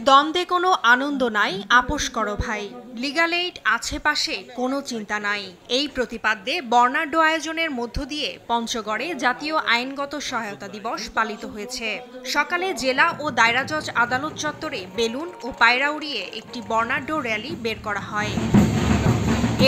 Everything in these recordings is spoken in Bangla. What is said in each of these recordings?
দ্বন্দ্বে কোনো আনন্দ নাই, আপোষ করো ভাই। লিগ্যাল এইড আছে পাশে, কোনো চিন্তা নাই, এই প্রতিপাদ্যে বর্ণাঢ্য আয়োজনের মধ্য দিয়ে পঞ্চগড়ে জাতীয় আইনগত সহায়তা দিবস পালিত হয়েছে। সকালে জেলা ও দায়রা জজ আদালত চত্বরে বেলুন ও পায়রা উড়িয়ে একটি বর্ণাঢ্য র্যালি বের করা হয়।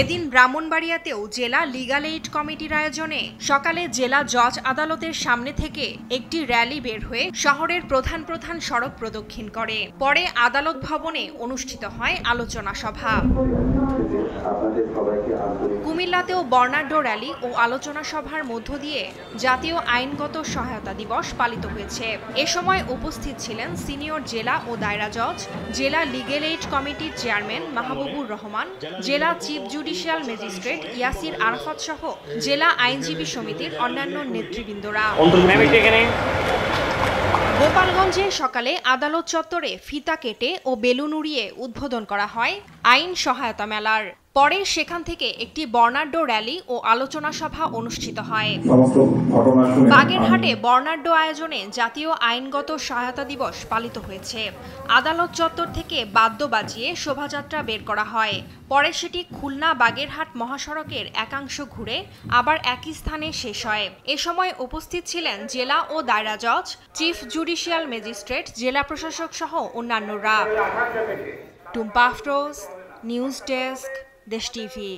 এদিন ব্রাহ্মণবাড়িয়াতেও জেলা লিগ্যাল এইড কমিটির আয়োজনে সকালে জেলা জজ আদালতের সামনে থেকে একটি র্যালি বের হয়ে শহরের প্রধান প্রধান সড়ক প্রদক্ষিণ করে। পরে আদালত ভবনে অনুষ্ঠিত হয় আলোচনা সভা। কুমিল্লাতেও বর্ণাঢ্য র্যালি ও আলোচনা সভার মধ্য দিয়ে জাতীয় আইনগত সহায়তা দিবস পালিত হয়েছে। এ সময় উপস্থিত ছিলেন সিনিয়র জেলা ও দায়রা জজ, জেলা লিগ্যাল এইড কমিটির চেয়ারম্যান মাহবুবুর রহমান, জেলা chief judicial magistrate Yasir Arafat সহ জেলা আইনজীবী সমিতির অন্যান্য নেতৃবৃন্দরা। গোপালগঞ্জে সকালে আদালত চত্বরে ফিতা কেটে ও বেলুন উড়িয়ে উদ্বোধন করা হয় আইন সহায়তা মেলার। পরে সেখান থেকে একটি বর্ণাঢ্য র্যালি ও আলোচনা সভা অনুষ্ঠিত হয়। বাগেরহাটে বর্ণাঢ্য আয়োজনে জাতীয় আইনগত সহায়তা দিবস পালিত হয়েছে। আদালত চত্বর থেকে বাদ্য বাজিয়ে শোভাযাত্রা বের করা হয়। পরে সেটি খুলনা বাগেরহাট মহাসড়কের একাংশ ঘুরে আবার একই স্থানে শেষ হয়। এ সময় উপস্থিত ছিলেন জেলা ও দায়রা জজ, চিফ জুডিশিয়াল ম্যাজিস্ট্রেট, জেলা প্রশাসক সহ অন্যান্যরা। টুম্পা আফরোজ, নিউজ ডেস্ক, দেশ টিভি।